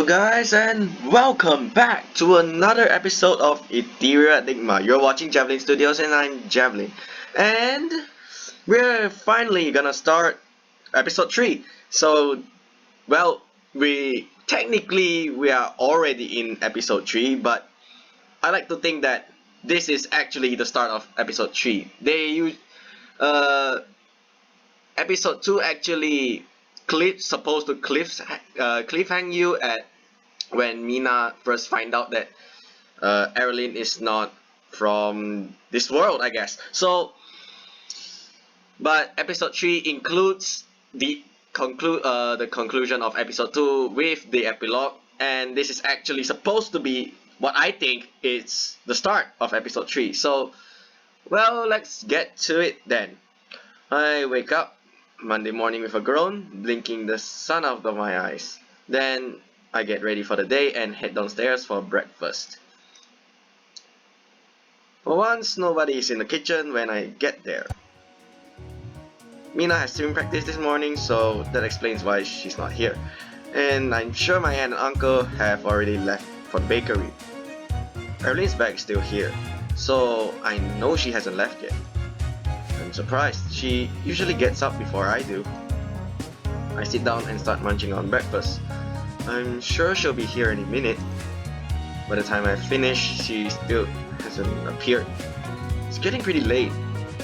Hello guys and welcome back to another episode of Ethereal Enigma. You're watching Javelin Studios and I'm Javelin. And we're finally gonna start episode 3. So, well, we are already in episode 3, but I like to think that this is actually the start of episode 3. Episode 2 actually supposed to cliffhang you at when Mina first find out that Erilynn is not from this world, I guess. So, but episode 3 includes the conclusion of episode 2 with the epilogue, and this is actually supposed to be what I think is the start of episode 3. So, well, let's get to it then. I wake up Monday morning with a groan, blinking the sun out of my eyes. Then I get ready for the day and head downstairs for breakfast. For once, nobody is in the kitchen when I get there. Mina has swimming practice this morning, so that explains why she's not here. And I'm sure my aunt and uncle have already left for the bakery. Erilynn's bag is still here, so I know she hasn't left yet. I'm surprised. She usually gets up before I do. I sit down and start munching on breakfast. I'm sure she'll be here any minute. By the time I finish, she still hasn't appeared. It's getting pretty late.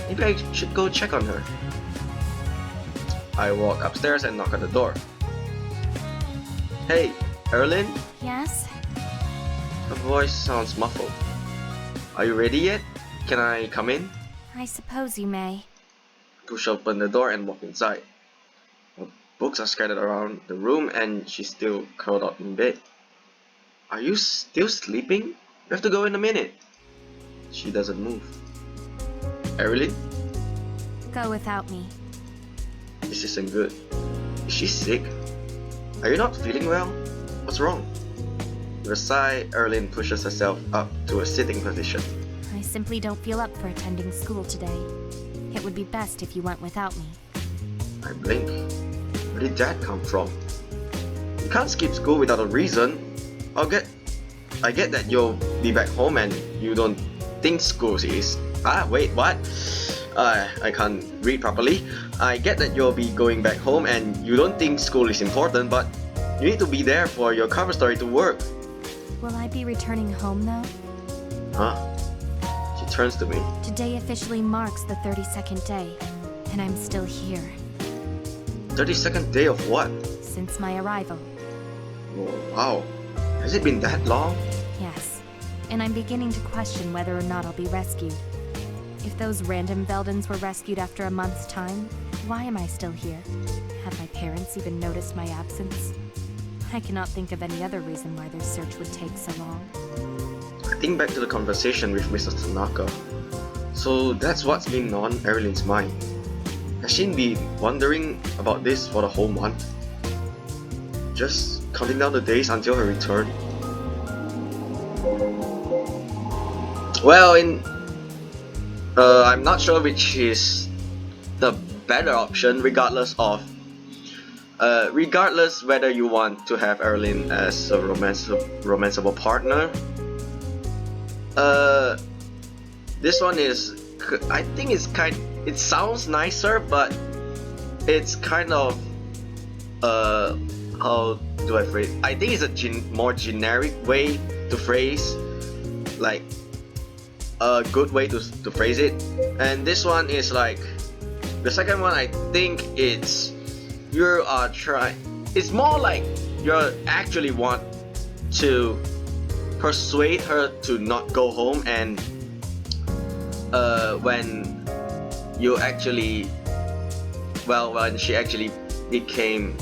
Maybe I should go check on her. I walk upstairs and knock on the door. Hey, Erilynn? Yes? Her voice sounds muffled. Are you ready yet? Can I come in? I suppose you may. Push open the door and walk inside. Her books are scattered around the room and she's still curled up in bed. Are you still sleeping? You have to go in a minute. She doesn't move. Erilynn? Go without me. This isn't good. Is she sick? Are you not feeling well? What's wrong? With a sigh, Erilynn pushes herself up to a sitting position. I simply don't feel up for attending school today. It would be best if you went without me. I blink. Where did that come from? You can't skip school without a reason. I get that you'll be back home and you don't think school is... wait, what? I can't read properly. I get that you'll be going back home and you don't think school is important, but you need to be there for your cover story to work. Will I be returning home though? Huh? She turns to me. Today officially marks the 32nd day, and I'm still here. 32nd day of what? Since my arrival. Oh, wow. Has it been that long? Yes, and I'm beginning to question whether or not I'll be rescued. If those random Veldens were rescued after a month's time, why am I still here? Have my parents even noticed my absence? I cannot think of any other reason why their search would take so long. I think back to the conversation with Mr. Tanaka. So that's what's been on Erilynn's mind. Has she been wondering about this for the whole month? Just counting down the days until her return? Well, I'm not sure which is the better option, regardless whether you want to have Erilynn as a romanceable partner. This one is, I think it sounds nicer, but it's kind of, how do I phrase it? I think it's a more generic way to phrase, like, a good way to phrase it. And this one is like, the second one, I think it's more like you actually want to persuade her to not go home, and when she actually became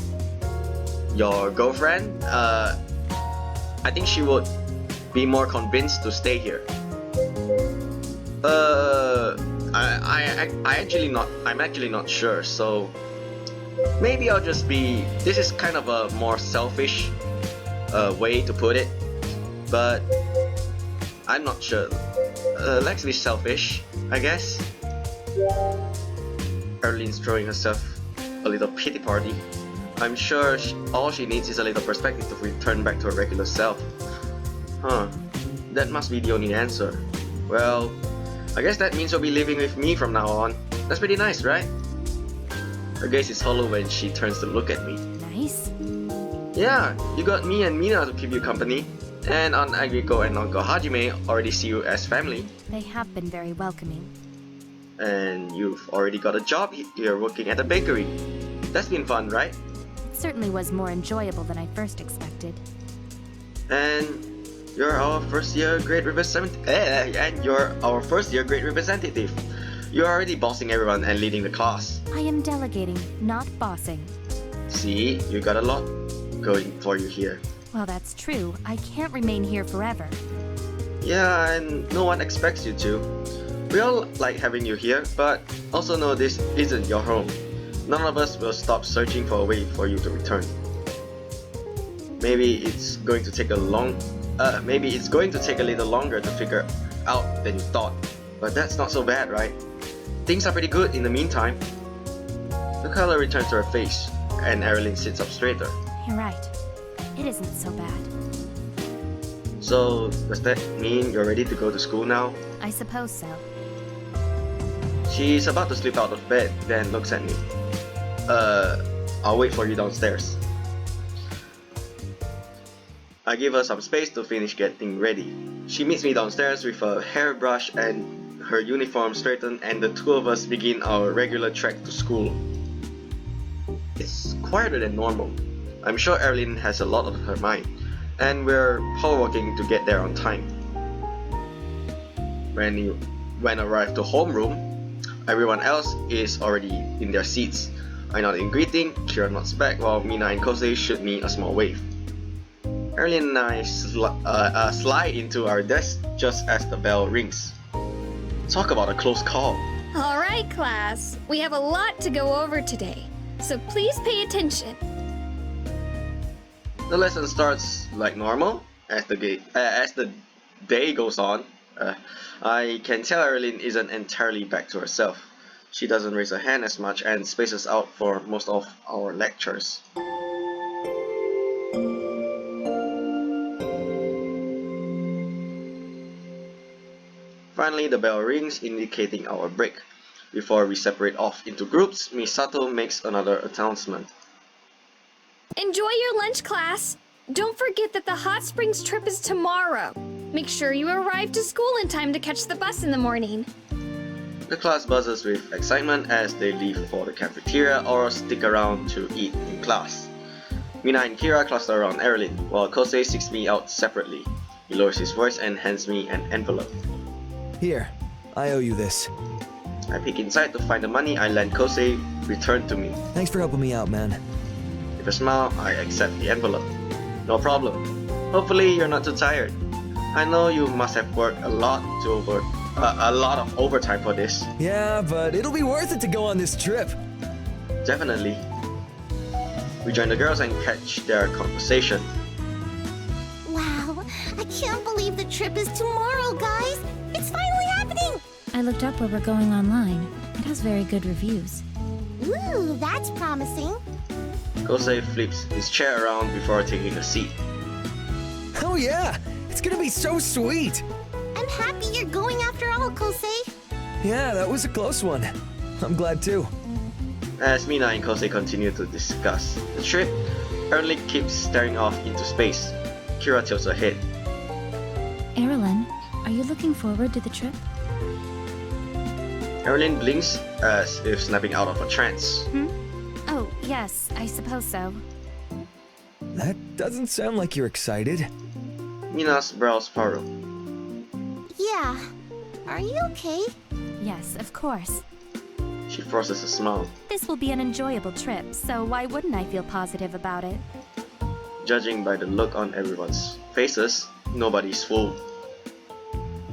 your girlfriend, I think she would be more convinced to stay here. I'm actually not sure, so maybe I'll just be... This is kind of a more selfish way to put it, but I'm not sure. Let's be selfish, I guess. Erilynn's throwing herself a little pity party. I'm sure all she needs is a little perspective to return back to her regular self. Huh, that must be the only answer. Well, I guess that means you'll be living with me from now on. That's pretty nice, right? Her gaze is hollow when she turns to look at me. Nice? Yeah, you got me and Mina to keep you company. And Aunt Agriko and Uncle Hajime already see you as family. They have been very welcoming. And you've already got a job here working at a bakery. That's been fun, right? It certainly was more enjoyable than I first expected. And you're our first year grade representative. You're already bossing everyone and leading the class. I am delegating, not bossing. See, you got a lot going for you here. Well, that's true. I can't remain here forever. Yeah, and no one expects you to. We all like having you here, but also know this isn't your home. None of us will stop searching for a way for you to return. Maybe it's going to take a little longer to figure out than you thought, but that's not so bad, right? Things are pretty good in the meantime. The color returns to her face, and Erilynn sits up straighter. You're right. It isn't so bad. So, does that mean you're ready to go to school now? I suppose so. She's about to slip out of bed, then looks at me. I'll wait for you downstairs. I give her some space to finish getting ready. She meets me downstairs with a hairbrush and her uniform straightened, and the two of us begin our regular trek to school. It's quieter than normal. I'm sure Erilynn has a lot on her mind, and we're power walking to get there on time. When I arrive to homeroom, everyone else is already in their seats. I nod in greeting, Kira nods back while Mina and Kosei shoot me a small wave. Erilynn and I slide into our desk just as the bell rings. Talk about a close call. Alright, class. We have a lot to go over today, so please pay attention. The lesson starts like normal. As the day goes on, I can tell Erilynn isn't entirely back to herself. She doesn't raise her hand as much and spaces out for most of our lectures. Finally, the bell rings, indicating our break. Before we separate off into groups, Misato makes another announcement. Enjoy your lunch, class. Don't forget that the hot springs trip is tomorrow. Make sure you arrive to school in time to catch the bus in the morning. The class buzzes with excitement as they leave for the cafeteria or stick around to eat in class. Mina and Kira cluster around Erilynn, while Kosei seeks me out separately. He lowers his voice and hands me an envelope. Here, I owe you this. I peek inside to find the money I lent Kosei returned to me. Thanks for helping me out, man. With a smile, I accept the envelope. No problem. Hopefully you're not too tired. I know you must have worked a lot of overtime for this. Yeah, but it'll be worth it to go on this trip. Definitely. We join the girls and catch their conversation. Wow, I can't believe the trip is tomorrow, guys! It's finally happening! I looked up where we're going online. It has very good reviews. Ooh, that's promising. Kosei flips his chair around before taking a seat. Oh yeah, it's gonna be so sweet. I'm happy you're going after all, Kosei. Yeah, that was a close one. I'm glad too. As Mina and Kosei continue to discuss the trip, Erilynn keeps staring off into space. Kira tilts her head. Erilynn, are you looking forward to the trip? Erilynn blinks as if snapping out of a trance. Oh, yes, I suppose so. That doesn't sound like you're excited. Mina's brows furrow. Yeah. Are you okay? Yes, of course. She forces a smile. This will be an enjoyable trip, so why wouldn't I feel positive about it? Judging by the look on everyone's faces, nobody's fooled.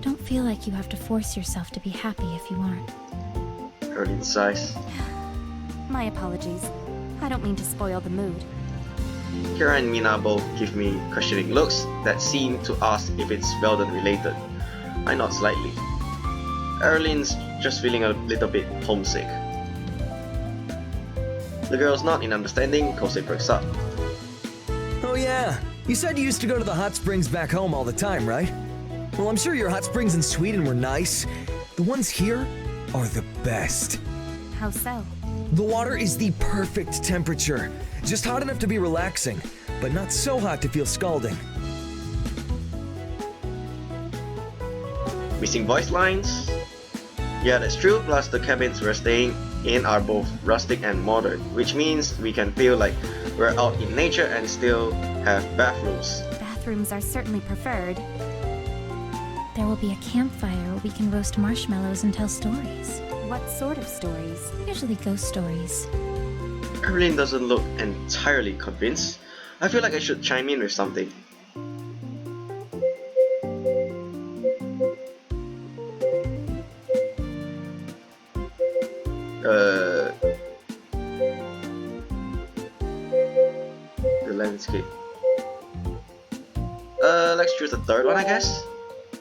Don't feel like you have to force yourself to be happy if you aren't. Erilynn sighs. My apologies. I don't mean to spoil the mood. Kira and Mina both give me questioning looks that seem to ask if it's Veldon related. I nod slightly. Erilynn's just feeling a little bit homesick. The girls nod in understanding. Kosei perks up. Oh yeah, you said you used to go to the hot springs back home all the time, right? Well, I'm sure your hot springs in Sweden were nice. The ones here are the best. How so? The water is the perfect temperature. Just hot enough to be relaxing, but not so hot to feel scalding. Missing voice lines? Yeah, that's true, plus the cabins we're staying in are both rustic and modern, which means we can feel like we're out in nature and still have bathrooms. Bathrooms are certainly preferred. There will be a campfire where we can roast marshmallows and tell stories. What sort of stories? Usually ghost stories. Erilynn doesn't look entirely convinced. I feel like I should chime in with something. The landscape. Let's choose the third one, I guess.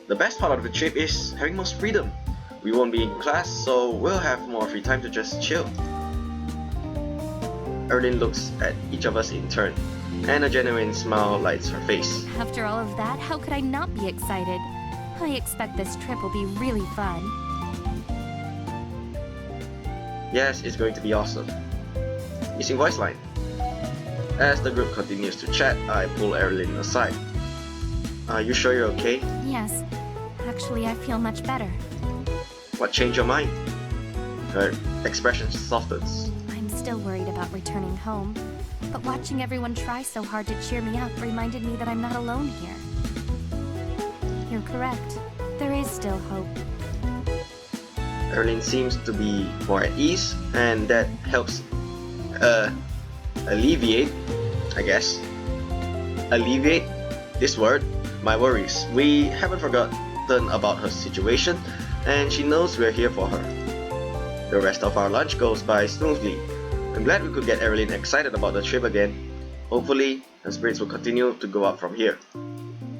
The best part of the trip is having most freedom. We won't be in class, so we'll have more free time to just chill. Erilynn looks at each of us in turn, and a genuine smile lights her face. After all of that, how could I not be excited? I expect this trip will be really fun. Yes, it's going to be awesome. Missing voice line. As the group continues to chat, I pull Erilynn aside. Are you sure you're okay? Yes, actually I feel much better. What changed your mind? Her expression softens. I'm still worried about returning home, but watching everyone try so hard to cheer me up reminded me that I'm not alone here. You're correct. There is still hope. Erilynn seems to be more at ease, and that helps alleviate, I guess. Alleviate this word, my worries. We haven't forgotten about her situation, and she knows we're here for her. The rest of our lunch goes by smoothly. I'm glad we could get Erilynn excited about the trip again. Hopefully, her spirits will continue to go up from here.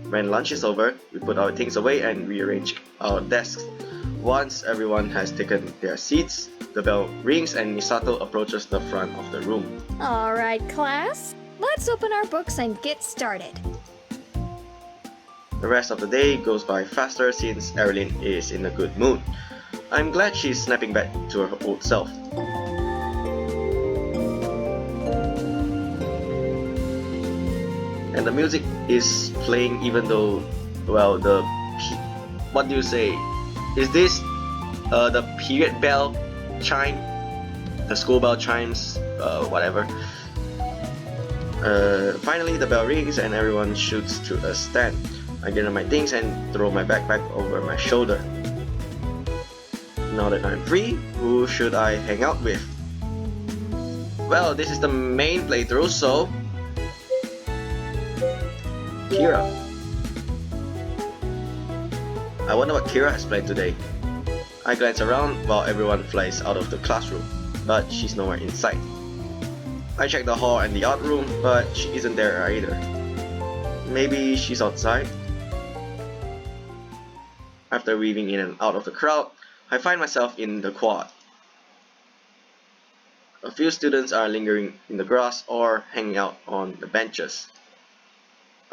When lunch is over, we put our things away and rearrange our desks. Once everyone has taken their seats, the bell rings and Misato approaches the front of the room. Alright, class. Let's open our books and get started. The rest of the day goes by faster since Erilynn is in a good mood. I'm glad she's snapping back to her old self. And the music is playing even though, well, what do you say? Is this the period bell chime? The school bell chimes, whatever. Finally, the bell rings and everyone shoots to a stand. I get on my things and throw my backpack over my shoulder. Now that I'm free, who should I hang out with? Well, this is the main playthrough, so... Kira. I wonder what Kira has planned today. I glance around while everyone flies out of the classroom, but she's nowhere in sight. I check the hall and the art room, but she isn't there either. Maybe she's outside? After weaving in and out of the crowd, I find myself in the quad. A few students are lingering in the grass or hanging out on the benches.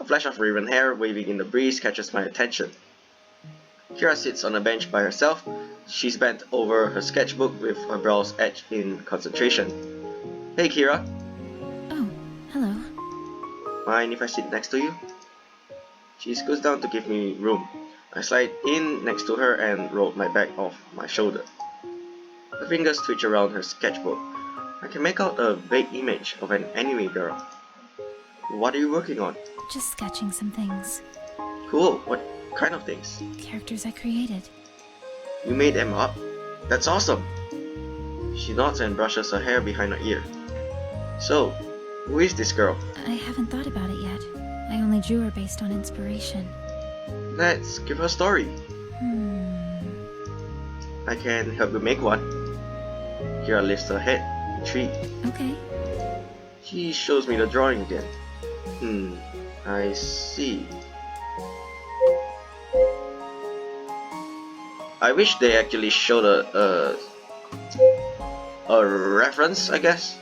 A flash of raven hair waving in the breeze catches my attention. Kira sits on a bench by herself. She's bent over her sketchbook with her brows etched in concentration. Hey Kira. Oh, hello. Mind if I sit next to you? She scoots down to give me room. I slide in next to her and roll my bag off my shoulder. Her fingers twitch around her sketchbook. I can make out a vague image of an anime girl. What are you working on? Just sketching some things. Cool, what kind of things? Characters I created. You made them up? That's awesome! She nods and brushes her hair behind her ear. So, who is this girl? I haven't thought about it yet. I only drew her based on inspiration. Let's give her a story. I can help you make one. Kira lifts her head, intrigued. Okay. She shows me the drawing again. I see. I wish they actually showed a reference, I guess.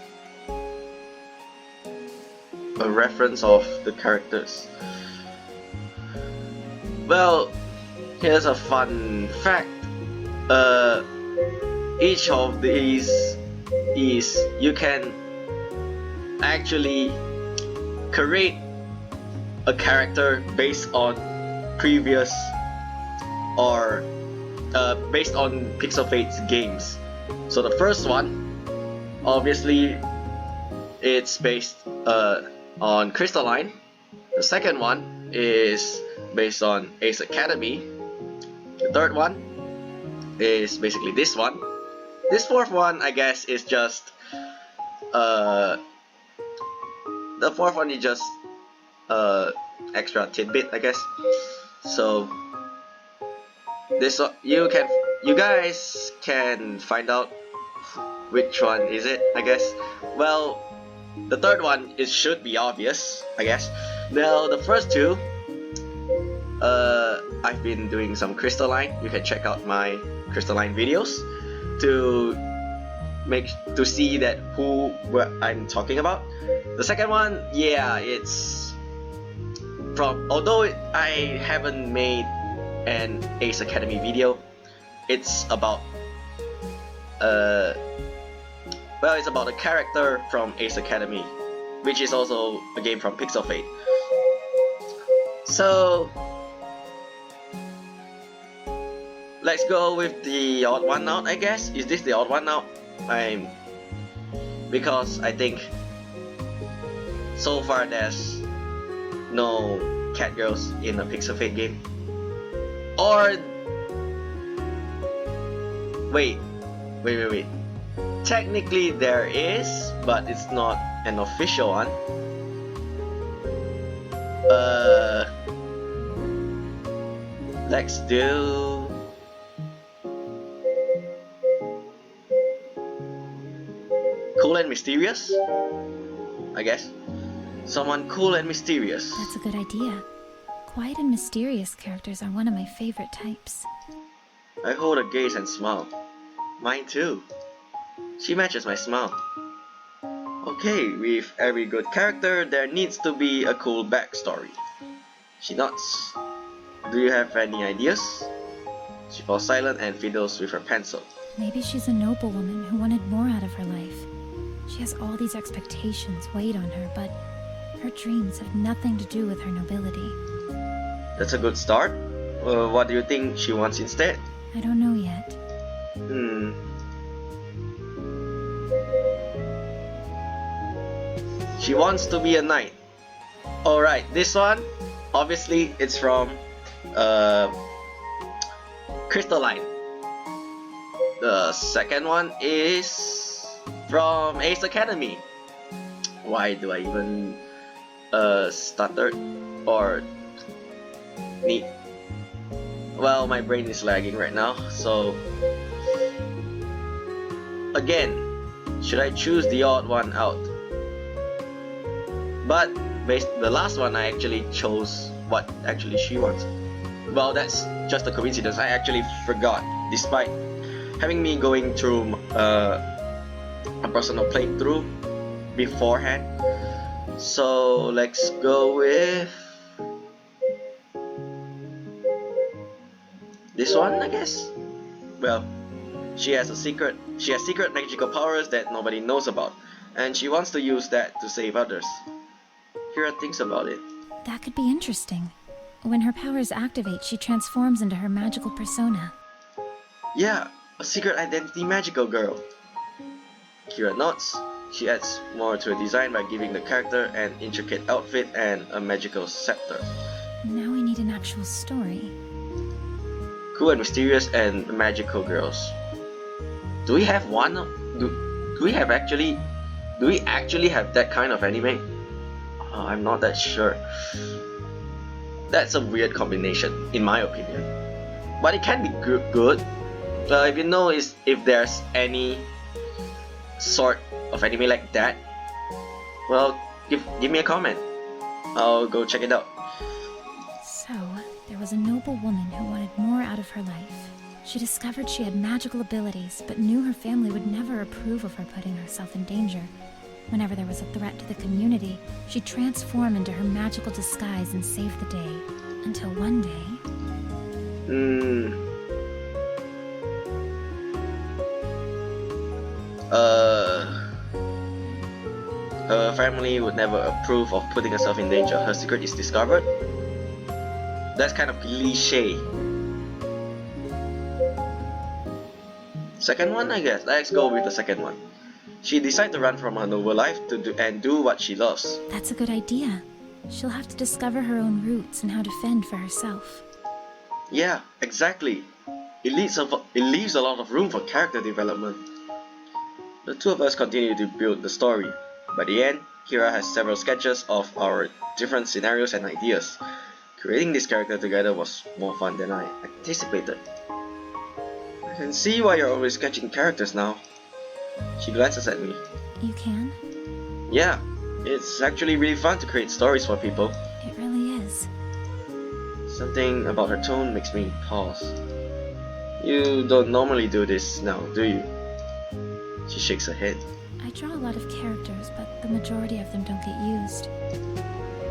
a reference of the characters. Well, here's a fun fact. Each of these is you can actually create a character based on previous or based on Pixel Fate's games. So the first one, obviously, it's based on Crystalline. The second one is based on Ace Academy. The third one is basically this one. This fourth one, I guess, is just the fourth one is just extra tidbit, I guess. So this you guys can find out which one is it, I guess. Well, the third one should be obvious, I guess. Now the first two, I've been doing some Crystalline. You can check out my Crystalline videos to see that what I'm talking about. The second one, yeah, it's from, although I haven't made an Ace Academy video, it's about it's about a character from Ace Academy, which is also a game from Pixel Fate. So let's go with the odd one out, I guess. Is this the odd one out? Because I think so far there's no cat girls in a Pixel Fate game. Or wait. Technically there is, but it's not an official one. Let's do cool and mysterious, I guess. Someone cool and mysterious. That's a good idea. Quiet and mysterious characters are one of my favorite types. I hold a gaze and smile. Mine too. She matches my smile. Okay, with every good character, there needs to be a cool backstory. She nods. Do you have any ideas? She falls silent and fiddles with her pencil. Maybe she's a noble woman who wanted more out of her life. She has all these expectations weighed on her, but her dreams have nothing to do with her nobility. That's a good start. What do you think she wants instead? I don't know yet. She wants to be a knight. Alright, this one, obviously, it's from Crystalline. The second one is from Ace Academy. Why do I even stutter or need? Well, my brain is lagging right now, so again, should I choose the odd one out? But the last one, I actually chose what actually she wants. Well, that's just a coincidence. I actually forgot, despite having me going through a personal playthrough beforehand. So let's go with this one, I guess. Well, she has secret magical powers that nobody knows about, and she wants to use that to save others. Here are things about it. That could be interesting. When her powers activate, she transforms into her magical persona. Yeah, a secret identity magical girl. Kira nods. She adds more to her design by giving the character an intricate outfit and a magical scepter. Now we need an actual story. Cool and mysterious and magical girls. Do we have one? Do we actually have that kind of anime? I'm not that sure. That's a weird combination, in my opinion. But it can be good. If you know if there's any sort of anime like that, well, give me a comment. I'll go check it out. So, there was a noble woman who wanted more out of her life. She discovered she had magical abilities, but knew her family would never approve of her putting herself in danger. Whenever there was a threat to the community, she'd transform into her magical disguise and save the day. Until one day... Her family would never approve of putting herself in danger. Her secret is discovered. That's kind of cliche. Second one, I guess. Let's go with the second one. She decides to run from her noble life and do what she loves. That's a good idea. She'll have to discover her own roots and how to fend for herself. Yeah, exactly. It leaves a lot of room for character development. The two of us continue to build the story. By the end, Kira has several sketches of our different scenarios and ideas. Creating this character together was more fun than I anticipated. I can see why you're always sketching characters now. She glances at me. You can? Yeah, it's actually really fun to create stories for people. It really is. Something about her tone makes me pause. You don't normally do this now, do you? She shakes her head. I draw a lot of characters, but the majority of them don't get used.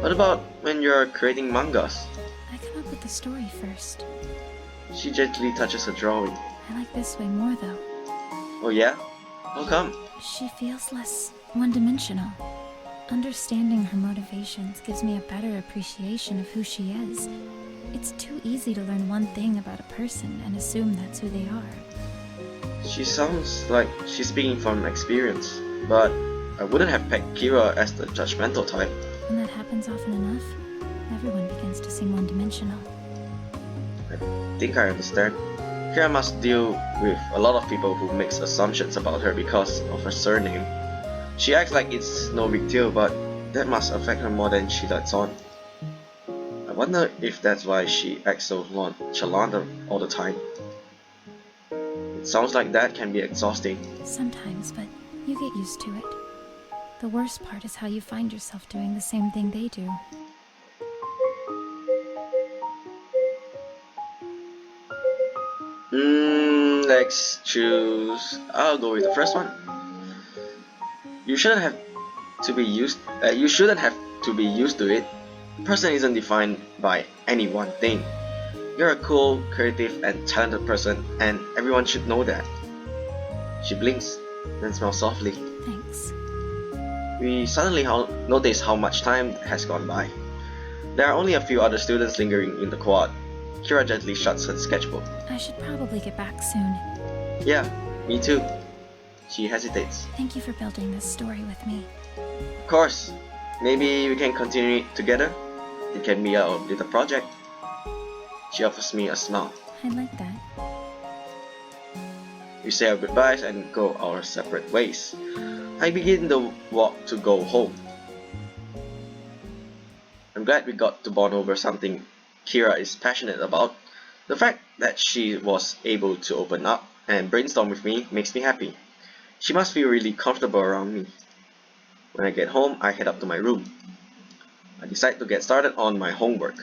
What about when you're creating mangas? I come up with the story first. She gently touches her drawing. I like this way more, though. Oh yeah? How come? She feels less one-dimensional. Understanding her motivations gives me a better appreciation of who she is. It's too easy to learn one thing about a person and assume that's who they are. She sounds like she's speaking from experience, but I wouldn't have pegged Kira as the judgmental type. When that happens often enough, everyone begins to seem one-dimensional. I think I understand. Kira must deal with a lot of people who makes assumptions about her because of her surname. She acts like it's no big deal, but that must affect her more than she lets on. I wonder if that's why she acts so nonchalant all the time. It sounds like that can be exhausting. Sometimes, but you get used to it. The worst part is how you find yourself doing the same thing they do. Let's choose. I'll go with the first one. You shouldn't have to be used. You shouldn't have to be used to it. A person isn't defined by any one thing. You're a cool, creative, and talented person, and everyone should know that. She blinks, then smiles softly. Thanks. We suddenly notice how much time has gone by. There are only a few other students lingering in the quad. Kira gently shuts her sketchbook. I should probably get back soon. Yeah, me too. She hesitates. Thank you for building this story with me. Of course. Maybe we can continue it together. It can be our little project. She offers me a smile. I like that. We say our goodbyes and go our separate ways. I begin the walk to go home. I'm glad we got to bond over something Kira is passionate about. The fact that she was able to open up and brainstorm with me makes me happy. She must feel really comfortable around me. When I get home, I head up to my room. I decide to get started on my homework.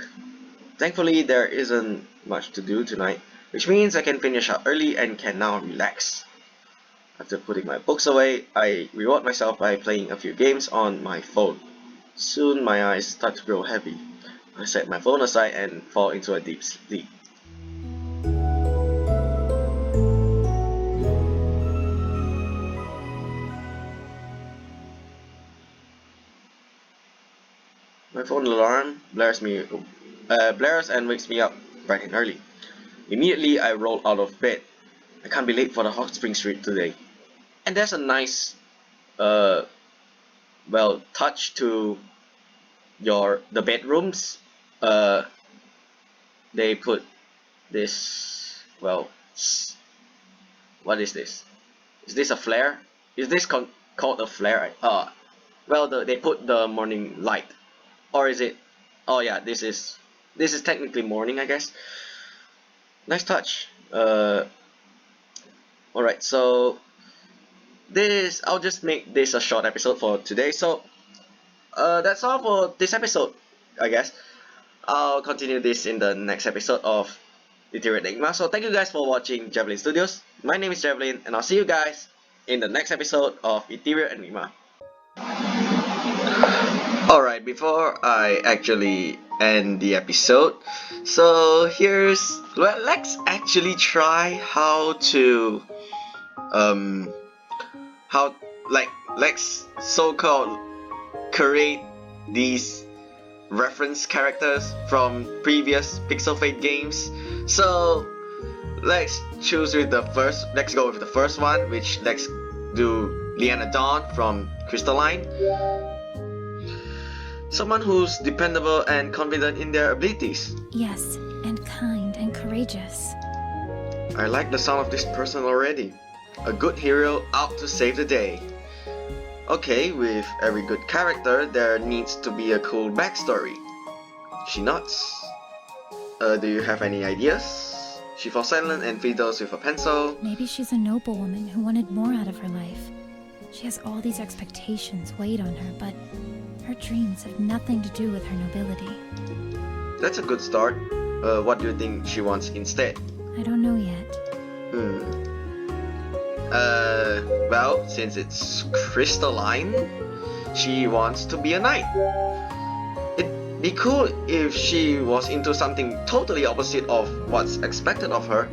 Thankfully, there isn't much to do tonight, which means I can finish up early and can now relax. After putting my books away, I reward myself by playing a few games on my phone. Soon my eyes start to grow heavy. I set my phone aside and fall into a deep sleep. My phone alarm blares and wakes me up bright and early. Immediately I roll out of bed. I can't be late for the hot spring trip today. And there's a nice touch to the bedrooms. They put this, what is this? Is this a flare? Is this called a flare? They put the morning light. Or is it? Oh yeah, this is technically morning, I guess. Nice touch. Alright, so I'll just make this a short episode for today. So that's all for this episode, I guess. I'll continue this in the next episode of Ethereal Enigma. So thank you guys for watching Javelin Studios. My name is Javelin, and I'll see you guys in the next episode of Ethereal Enigma. Alright, before I actually end the episode, so let's actually try how to how like let's so-called create these reference characters from previous Pixel Fate games. So let's go with the first one, which let's do Leanna Dawn from Crystalline. Someone who's dependable and confident in their abilities. Yes, and kind and courageous. I like the sound of this person already. A good hero out to save the day. Okay, with every good character, there needs to be a cool backstory. She nods. Do you have any ideas? She falls silent and fiddles with a pencil. Maybe she's a noblewoman who wanted more out of her life. She has all these expectations weighed on her, but her dreams have nothing to do with her nobility. That's a good start. What do you think she wants instead? I don't know yet. Well, since it's Crystalline, she wants to be a knight. It'd be cool if she was into something totally opposite of what's expected of her.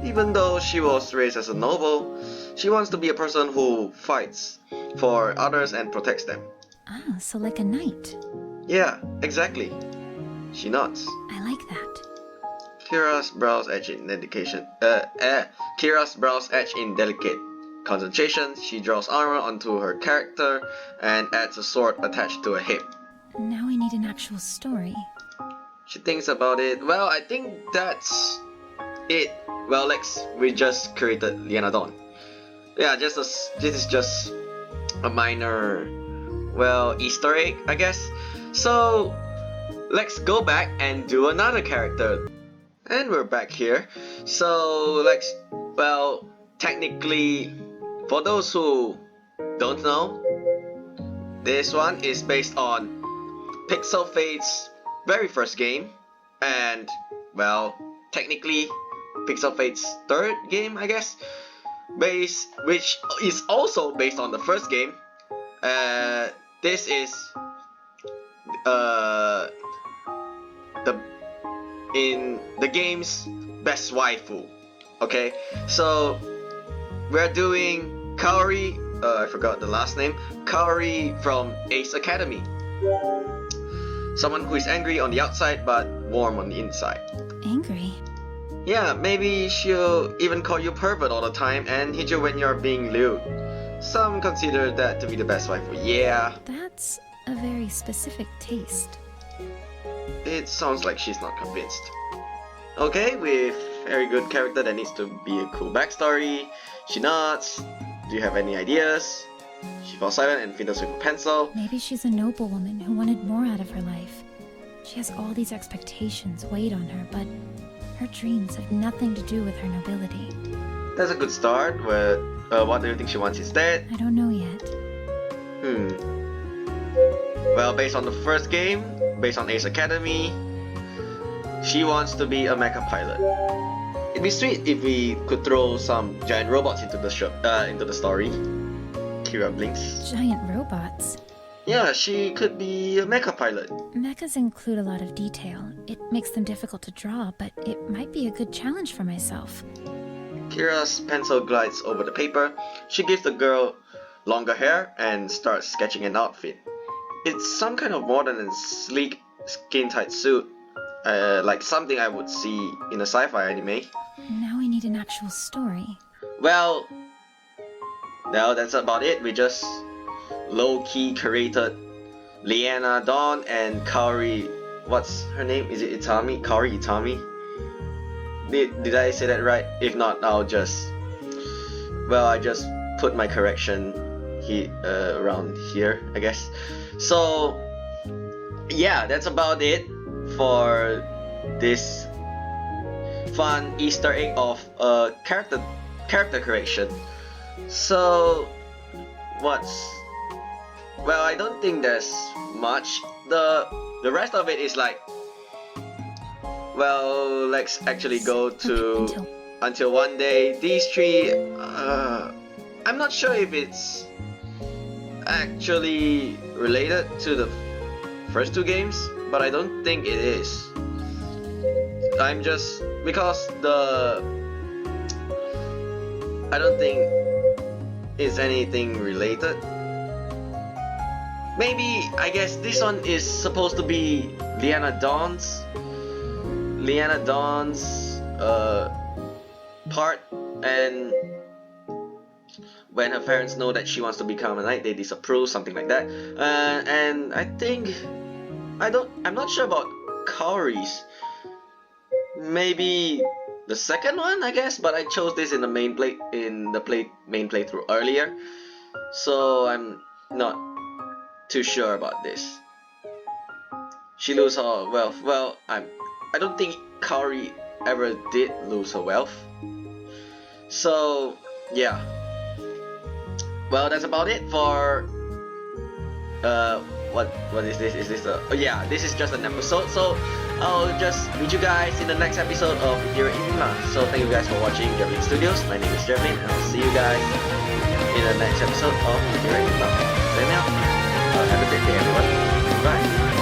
Even though she was raised as a noble, she wants to be a person who fights for others and protects them. Ah, so like a knight. Yeah, exactly. She nods. I like that. Kira's brows edge in delicate concentration. She draws armor onto her character and adds a sword attached to a hip. Now I need an actual story. She thinks about it. Well, I think that's it. Well, we just created Leanna Dawn. Yeah, this is just a minor, Easter egg, I guess. So let's go back and do another character. And we're back here. So technically, for those who don't know, this one is based on Pixel Fate's very first game, and technically Pixel Fate's third game, I guess, which is also based on the first game. This is in the game's best waifu. Okay, so we're doing Kaori. I forgot the last name. Kaori from Ace Academy. Someone who is angry on the outside but warm on the inside. Angry? Yeah, maybe she'll even call you pervert all the time and hit you when you're being lewd. Some consider that to be the best waifu. Yeah. That's a very specific taste. It sounds like she's not convinced. Okay, with very good character that needs to be a cool backstory. She nods. Do you have any ideas? She falls silent and fiddles with a pencil. Maybe she's a noblewoman who wanted more out of her life. She has all these expectations weighed on her, but her dreams have nothing to do with her nobility. That's a good start. What do you think she wants instead? I don't know yet. Well, based on the first game, based on Ace Academy, she wants to be a mecha pilot. It'd be sweet if we could throw some giant robots into the story. Kira blinks. Giant robots? Yeah, she could be a mecha pilot. Mechas include a lot of detail. It makes them difficult to draw, but it might be a good challenge for myself. Kira's pencil glides over the paper. She gives the girl longer hair and starts sketching an outfit. It's some kind of modern and sleek skin-tight suit, like something I would see in a sci-fi anime. Now I need an actual story. Well, that's about it. We just low-key created Leanna Dawn and Kaori. What's her name? Is it Itami? Kaori Itami? Did I say that right? If not, I just put my correction around here, I guess. So yeah, that's about it for this fun Easter egg of character creation. So I don't think there's much. The rest of it is like, let's actually go to until one day. These three, I'm not sure if it's actually related to the first two games, but I don't think it is. I'm just because I don't think it's anything related. Maybe, I guess this one is supposed to be Leanna Dawn's part, and when her parents know that she wants to become a knight, they disapprove, something like that. And I think I'm not sure about Kaori's. Maybe the second one, I guess, but I chose this in the main playthrough earlier, so I'm not too sure about this. She lose her wealth. Well, I don't think Kaori ever did lose her wealth. So yeah. Well, that's about it for what is this? Is this oh yeah, this is just an episode. So I'll just meet you guys in the next episode of Ethereal Enigma. So thank you guys for watching Javelin Studios. My name is Javelin, and I'll see you guys in the next episode of Ethereal Enigma. Signing out. Have a great day, everyone. Bye.